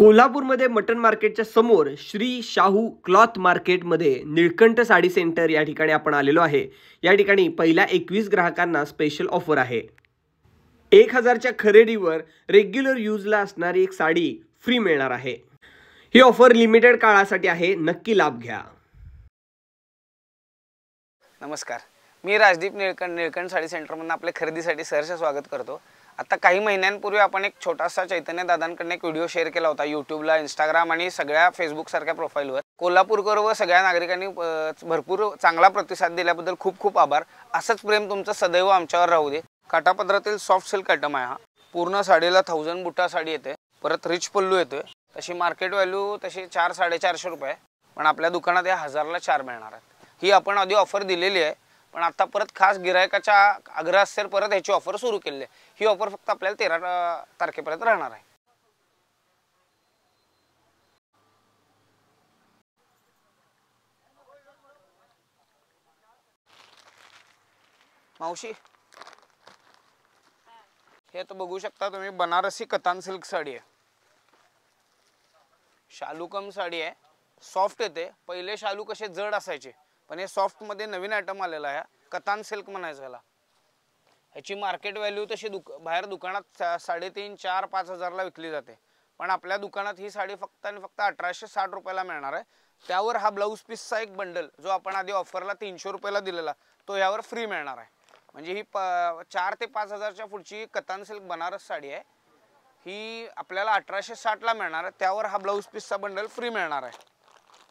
कोल्हापूरमध्ये मटन मार्केटच्या समोर श्री शाहू क्लॉथ मार्केटमध्ये निळकंठ साडी सेंटर या ठिकाणी आपण आलेलो आहे। या ठिकाणी पहिल्या 21 ग्राहकांना स्पेशल ऑफर आहे। 1000च्या खरेदीवर रेग्युलर यूजला असणारी एक साडी फ्री मिळणार आहे। ही ऑफर लिमिटेड काळासाठी आहे, नक्की लाभ घ्या। नमस्कार, मी राजदीप निळकंठ साडी सेंटरमधून आपल्या खरेदीसाठी सहर्ष स्वागत करतो। आता काही महिन्यांपूर्वी आपण एक छोटासा चैतन्य दादांकडून एक व्हिडिओ शेअर केला होता यूट्यूबला, इंस्टाग्राम आणि सगळ्या फेसबुक सारख्या प्रोफाईलवर। कोल्हापूरकर व सगळ्या नागरिकांनी भरपूर चांगला प्रतिसाद दिल्याबद्दल खूप खूप आभार। असंच प्रेम तुमचं सदैव आमच्यावर राहू दे। काठापदरातील सॉफ्ट सिल्क आयटम आहे हा। पूर्ण साडीला 1000 बुट्टा साडी येते, परत रिच पल्लू येतोय। तशी मार्केट व्हॅल्यू तशी 400-450 रुपये, पण आपल्या दुकानात या 1000ला 4 मिळणार आहेत। ही आपण आधी ऑफर दिलेली आहे, पण आता परत खास गिरायकाच्या आग्रहास्तव परत ह्याची ऑफर सुरू केली आहे। ही ऑफर फक्त आपल्याला 13 तारखेपर्यंत राहणार आहे। मावशी, हे तर बघू शकता तुम्ही, बनारसी कतान सिल्क साडी आहे। शालूकम साडी आहे, सॉफ्ट येते। पहिले शालू कसे जड असायचे, पण हे सॉफ्ट मध्ये नवीन आयटम आलेला आहे, कतान सिल्क म्हणायचं याला। ह्याची मार्केट व्हॅल्यू तशी बाहेर दुकानात 3,500-4,000-5,000 हजारला विकली जाते, पण आपल्या दुकानात ही साडी फक्त आणि फक्त 1860 रुपयाला मिळणार आहे। त्यावर हा ब्लाऊज पीसचा एक बंडल जो आपण आधी ऑफरला 300 रुपयाला दिलेला, तो यावर फ्री मिळणार आहे। म्हणजे ही 4 ते 5 हजारच्या पुढची कतान सिल्क बनारस साडी आहे, ही आपल्याला 1860ला मिळणार आहे। त्यावर हा ब्लाऊज पीसचा बंडल फ्री मिळणार आहे,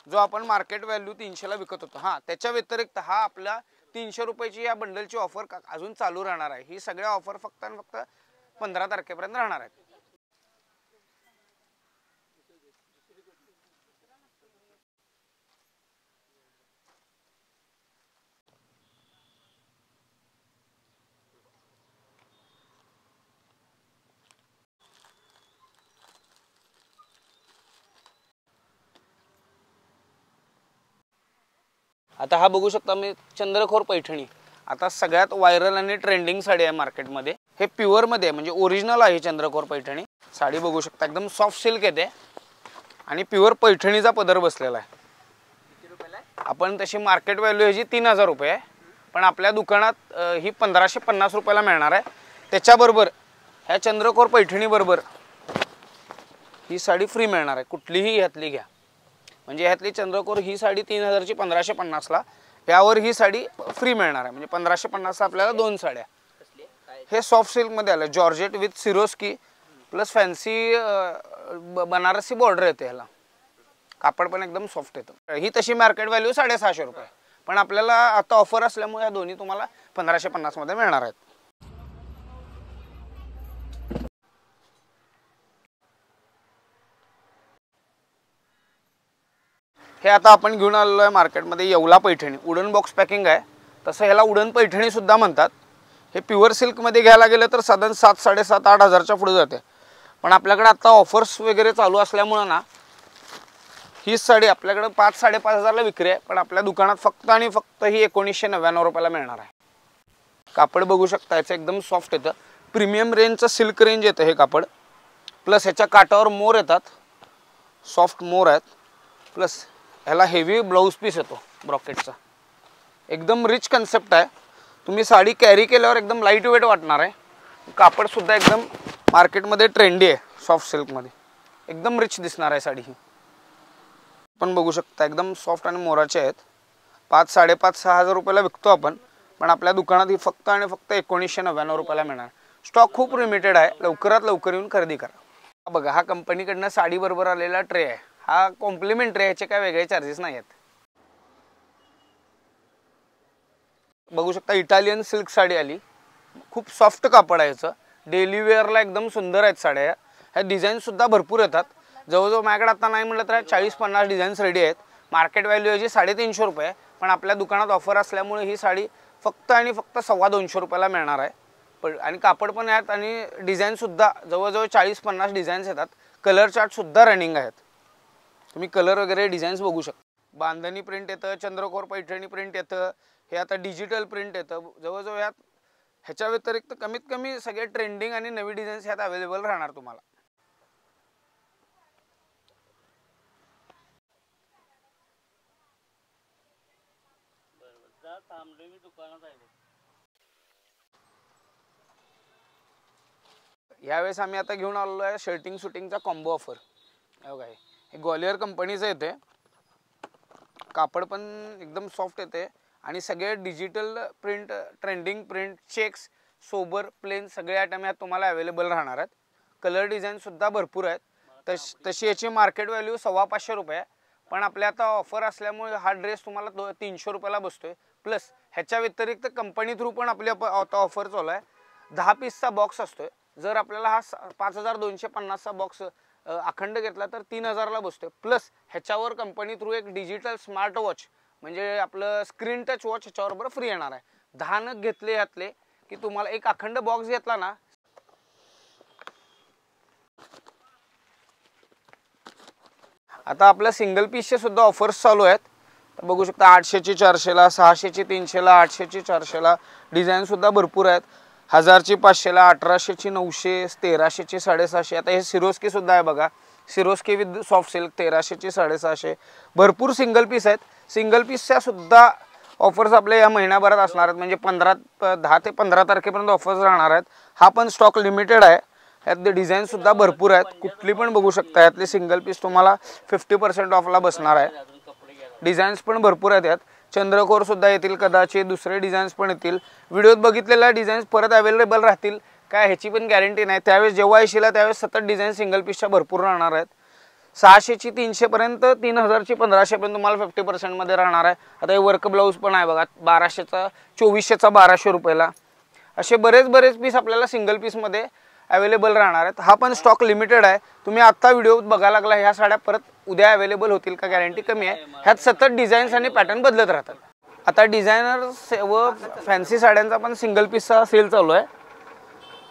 जो आपण मार्केट व्हॅल्यू 300ला विकत होतो। हां, त्याच्या व्यतिरिक्त हा आपला 300 रुपयाची या बंडलची ऑफर अजून चालू राहणार आहे। ही सगळ्या ऑफर फक्त आणि फक्त 15 तारखेपर्यंत राहणार आहेत। आता हा बघू शकता मी चंद्रकोर पैठणी, आता सगळ्यात व्हायरल आणि ट्रेंडिंग साडी आहे मार्केटमध्ये। हे प्युअर मध्ये आहे, म्हणजे ओरिजिनल आहे चंद्रकोर पैठणी साडी। बघू शकता एकदम सॉफ्ट सिल्क येते आणि प्युअर पैठणीचा पदर बसलेला आहे। आपण तशी मार्केट व्हॅल्यू ह्याची 3000 रुपये आहे, पण आपल्या दुकानात ही 1550 रुपयाला मिळणार आहे। त्याच्याबरोबर ह्या चंद्रकोर पैठणी बरोबर ही साडी फ्री मिळणार आहे, कुठलीही ह्यातली घ्या। म्हणजे ह्यातली चंद्रकोर ही साडी 3000ची 1550ला, यावर ही साडी फ्री मिळणार आहे। म्हणजे 1550ला आपल्याला 2 साड्या। हे सॉफ्ट सिल्क मध्ये आलं, georgette with Swarovski plus fancy Banarasi border येते ह्याला। कापड पण एकदम सॉफ्ट येतं। ही तशी मार्केट व्हॅल्यू 650 रुपये, पण आपल्याला आता ऑफर असल्यामुळे या दोन्ही तुम्हाला 1550 मध्ये मिळणार आहेत। हे आता आपण घेऊन आलेलो आहे मार्केटमध्ये Yeola Paithani, wooden box packing आहे, तसं ह्याला वुडन पैठणी सुद्धा म्हणतात। हे प्युअर सिल्कमध्ये घ्यायला गेलं तर साधारण 7-7.5-8 हजारच्या पुढे जाते, पण आपल्याकडे आता ऑफर्स वगैरे चालू असल्यामुळे ना ही साडी आपल्याकडे 5-5.5 हजारला विक्री आहे, पण आपल्या दुकानात फक्त आणि फक्त ही 1999 रुपयाला मिळणार आहे। कापड बघू शकता, याचं एकदम सॉफ्ट येतं, प्रीमियम रेंजचं सिल्क रेंज येतं हे कापड। प्लस ह्याच्या काठावर मोर येतात, सॉफ्ट मोर आहेत, प्लस ह्याला हेवी ब्लाऊज पीस येतो ब्रॉकेटचा। एकदम रिच कन्सेप्ट आहे, तुम्ही साडी कॅरी केल्यावर एकदम लाईट वेट वाटणार आहे। कापड सुद्धा एकदम मार्केटमध्ये ट्रेंडी आहे, सॉफ्ट सिल्कमध्ये एकदम रिच दिसणार आहे साडी ही। पण बघू शकता एकदम सॉफ्ट आणि मोराचे आहेत। 5-5.5-6 हजार रुपयाला विकतो आपण, पण आपल्या दुकानात ही फक्त आणि फक्त 1999 रुपयाला मिळणार। स्टॉक खूप लिमिटेड आहे, लवकरात लवकर येऊन खरेदी करा। बघा, हा कंपनीकडनं साडी बरोबर आलेला ट्रे आहे, हा कॉम्प्लिमेंटरी आहे, ह्याचे काय वेगळे चार्जेस नाही आहेत। बघू शकता इटालियन सिल्क साडी आली, खूप सॉफ्ट कापड आहे याचं, डेली वेअरला एकदम सुंदर आहेत साड्या। ह्या डिझाईन सुद्धा भरपूर येतात, जवळजवळ माझ्याकडे आता नाही म्हटलं तर 40-50 डिझाईन्स रेडी आहेत। मार्केट व्हॅल्यू याची 350 रुपये, पण आपल्या दुकानात ऑफर असल्यामुळे ही साडी फक्त आणि फक्त 250 रुपयाला मिळणार आहे। पण आणि कापड पण आहेत आणि डिझाईन सुद्धा जवळजवळ 40-50 डिझाईन्स येतात। कलर चार्ट सुद्धा रनिंग आहेत, तुम्ही कलर वगैरे डिझाईन्स बघू शकता। बांधणी प्रिंट येतं, चंद्रकोर पैठणी प्रिंट येतं, हे आता डिजिटल प्रिंट येतं। जवळजवळ ह्याच्या व्यतिरिक्त कमीत कमी सगळे ट्रेंडिंग आणि नवी डिझाईन्स ह्यात अवेलेबल राहणार तुम्हाला। यावेळेस आम्ही आता घेऊन आलेलो आहे शर्टिंग शूटिंगचा कॉम्बो ऑफर. बघा हे ग्वालियर कंपनीचं येते, कापड पण एकदम सॉफ्ट येते आणि सगळे digital print, trending print, checks, sober, plain सगळे आयटम यात तुम्हाला अवेलेबल राहणार आहेत. कलर डिझाईन सुद्धा भरपूर आहेत. तशी याची मार्केट व्हॅल्यू 550 रुपये, पण आपल्या आता ऑफर असल्यामुळे हा ड्रेस तुम्हाला 300 रुपयाला बसतोय. प्लस ह्याच्या व्यतिरिक्त कंपनी थ्रू पण आपली आता ऑफर चालू आहे. 10 पीसचा बॉक्स असतोय. जर आपल्याला हा 5250चा बॉक्स अखंड घेतला तर 3000ला बसतोय. प्लस ह्याच्यावर कंपनी थ्रू एक डिजिटल स्मार्ट वॉच म्हणजे आपलं स्क्रीन टच वॉच ह्याच्याबरोबर फ्री येणार आहे. 10 नग घेतले यातले की तुम्हाला एक अखंड बॉक्स घेतला ना. आता आपल्या सिंगल पीसचे सुद्धा ऑफर्स चालू आहेत. बघू शकता 800ची 400ला, 600ची 300ला, 800ची 400ला. डिझाईन सुद्धा भरपूर आहेत. 1000ची 500ला, 1800ची 900, 1300ची 750. आता हे सिरोस्की सुद्धा आहे बघा, सिरोस्की विथ सॉफ्ट सिल्क 1300ची 750. भरपूर सिंगल पीस आहेत. सिंगल पीसच्या सुद्धा ऑफर्स आपल्या या महिन्याभरात असणार आहेत, म्हणजे 10 ते 15 तारखेपर्यंत ऑफर्स राहणार आहेत. हा पण स्टॉक लिमिटेड आहे. यातले डिझाईन सुद्धा भरपूर आहेत, कुठली पण बघू शकता. यातले सिंगल पीस तुम्हाला 50% ऑफला बसणार आहे. डिझाईन्स पण भरपूर आहेत. यात चंद्रकोर सुद्धा येतील, कदाचित दुसरे डिझाईन्स पण येतील. व्हिडिओत बघितलेल्या डिझाईन्स परत अवेलेबल राहतील काय ह्याची पण गॅरंटी नाही. त्यावेळेस जेव्हा येशील त्यावेळेस सतत डिझाईन सिंगल पीसच्या भरपूर राहणार आहेत. 600ची 300 पर्यंत, 3000ची 1500 पर्यंत तुम्हाला 50% मध्ये राहणार आहे. आता हे वर्क ब्लाऊज पण आहे बघा, 1200चा 2400चा 1200 रुपयाला. असे बरेच पीस आपल्याला सिंगल पीसमध्ये अवेलेबल राहणार आहेत. हा पण स्टॉक लिमिटेड आहे. तुम्ही आत्ता व्हिडिओ बघायला लागला, ह्या साड्या परत उद्या अवेलेबल होतील का गॅरंटी कमी आहे. ह्यात सतत डिझाईन्स आणि पॅटर्न बदलत राहतात. आता डिझायनर व फॅन्सी साड्यांचा पण सिंगल पीसचा सेल चालू आहे.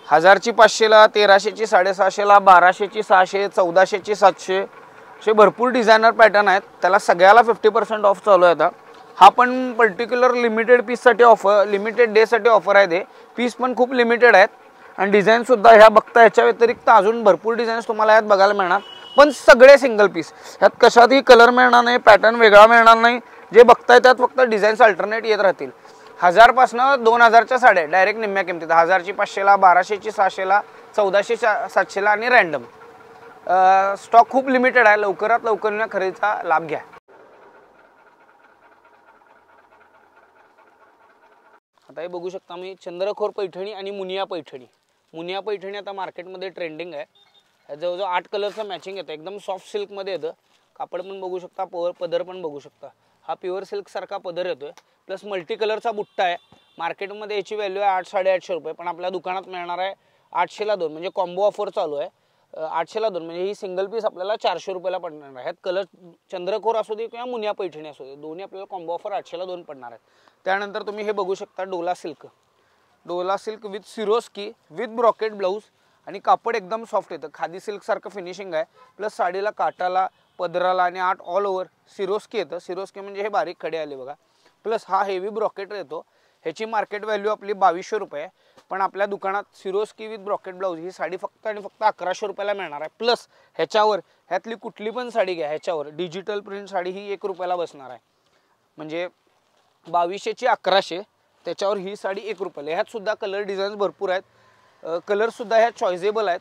1000ची 500ला, 1300ची 650ला, 1200ची 600, 1400ची 700. असे भरपूर डिझायनर पॅटर्न आहेत. त्याला सगळ्याला 50% ऑफ चालू आहे. आता हा पण पर्टिक्युलर लिमिटेड पीससाठी ऑफर, लिमिटेड डेसाठी ऑफर आहे. ते पीस पण खूप लिमिटेड आहेत आणि डिझाईन सुद्धा ह्या बघता. ह्याच्या व्यतिरिक्त अजून भरपूर डिझाईन्स तुम्हाला यात बघायला मिळणार, पण सगळे सिंगल पीस. यात कशातही कलर मिळणार नाही, पॅटर्न वेगळा मिळणार नाही. जे बघताय त्यात फक्त डिझाईन्स अल्टरनेट येत राहतील. 1000पासून 2000च्या साड्या डायरेक्ट निम्म्या किमतीत. 1000ची 500ला, 1200ची 600ला, 1400ची 700ला आणि रँडम. स्टॉक खूप लिमिटेड आहे. लवकरात लवकर खरेदीचा लाभ घ्या. आता हे बघू शकता मी चंद्रकोर पैठणी आणि मुनिया पैठणी. मुनिया पैठणी आता मार्केटमध्ये ट्रेंडिंग आहे. जवळजवळ 8 कलरचं मॅचिंग येतं. एकदम सॉफ्ट सिल्कमध्ये येतं. कापड पण बघू शकता, पदर पण बघू शकता. हा प्युअर सिल्क सारखा पदर येतोय. प्लस मल्टी कलरचा बुट्टा आहे. मार्केटमध्ये याची व्हॅल्यू आहे 800-850 रुपये, पण आपल्या दुकानात मिळणार आहे 800ला 2. म्हणजे कॉम्बो ऑफर चालू आहे. 800ला 2 म्हणजे ही सिंगल पीस आपल्याला 400 रुपयाला पडणार आहे. ह्यात कलर चंद्रकोर असू दे किंवा मुनिया पैठणी असू दे, दोन्ही आपल्याला कॉम्बो ऑफर 800ला 2 पडणार आहेत. त्यानंतर तुम्ही हे बघू शकता Dola silk. Dola silk with Swarovski with brocade blouse आणि कापड एकदम सॉफ्ट येतं. खादी सिल्क सारखं फिनिशिंग आहे. प्लस साडीला काटाला, पदराला आणि आठ ऑल ओव्हर सिरोस्की येतं. सिरोस्की म्हणजे हे बारीक खडे आले बघा. प्लस हा हेवी ब्रॉकेट येतो. ह्याची मार्केट व्हॅल्यू आपली 2200 रुपये आहे, पण आपल्या दुकानात सिरोस्की विथ ब्रॉकेट ब्लाऊज ही साडी फक्त आणि फक्त 1100 रुपयाला मिळणार आहे. प्लस ह्याच्यावर ह्यातली कुठली पण साडी घ्या, ह्याच्यावर डिजिटल प्रिंट साडी ही 1 रुपयाला बसणार आहे. म्हणजे 2200ची 1100, त्याच्यावर ही साडी 1 रुपयाला. ह्यात सुद्धा कलर डिझाईन्स भरपूर आहेत. कलर सुद्धा ह्यात चॉईसेबल आहेत.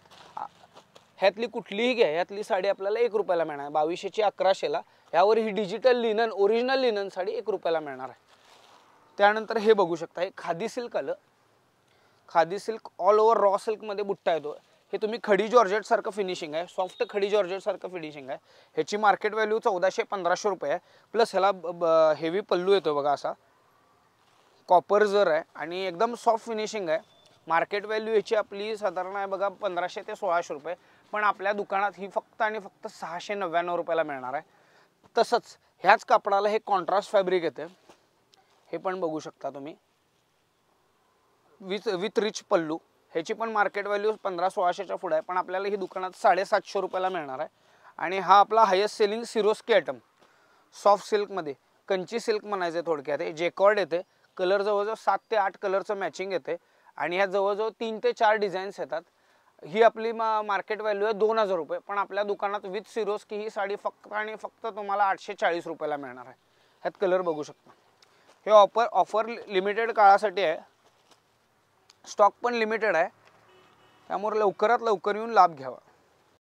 ह्यातली कुठलीही घ्या, ह्यातली साडी आपल्याला 1 रुपयाला मिळणार आहे. 2200ची 1100ला. ह्यावर ही digital linen, original linen sari 1 रुपयाला मिळणार आहे. त्यानंतर हे बघू शकता, हे खादी सिल्क आलं. Khadi silk all over raw सिल्कमध्ये बुट्टा येतो. हे तुम्ही खडी जॉर्जेट सारखं फिनिशिंग आहे, सॉफ्ट खडी जॉर्जेट सारखं फिनिशिंग आहे. ह्याची मार्केट व्हॅल्यू 1400-1500 रुपये आहे. प्लस ह्याला हेवी पल्लू येतो बघा असा, कॉपर जर आहे आणि एकदम सॉफ्ट फिनिशिंग आहे. मार्केट व्हॅल्यू याची आपली साधारण आहे बघा 1500 ते 1600 रुपये, पण आपल्या दुकानात ही फक्त आणि फक्त 699 रुपयाला मिळणार आहे. तसंच ह्याच कापडाला हे कॉन्ट्रास्ट फॅब्रिक येते. हे पण बघू शकता तुम्ही, विथ रिच पल्लू. ह्याची पण मार्केट व्हॅल्यू 1500-1600च्या पुढे आहे, पण आपल्याला ही दुकानात 750 रुपयाला मिळणार आहे. आणि हा आपला highest selling Swarovski item soft सिल्कमध्ये, कंची सिल्क म्हणायचं थोडक्यात. हे जेकॉर्ड येते. कलर जवळजवळ 7 ते 8 कलरचं मॅचिंग येते आणि ह्या जवळजवळ 3 ते 4 डिझाईन्स येतात. ही आपली मार्केट व्हॅल्यू आहे 2000 रुपये, पण आपल्या दुकानात विथ सिरोस्की ही साडी फक्त आणि फक्त तुम्हाला 840 रुपयाला मिळणार आहे. ह्यात कलर बघू शकता. हे ऑफर लिमिटेड काळासाठी आहे, स्टॉक पण लिमिटेड आहे, त्यामुळे लवकरात लवकर येऊन लाभ घ्यावा.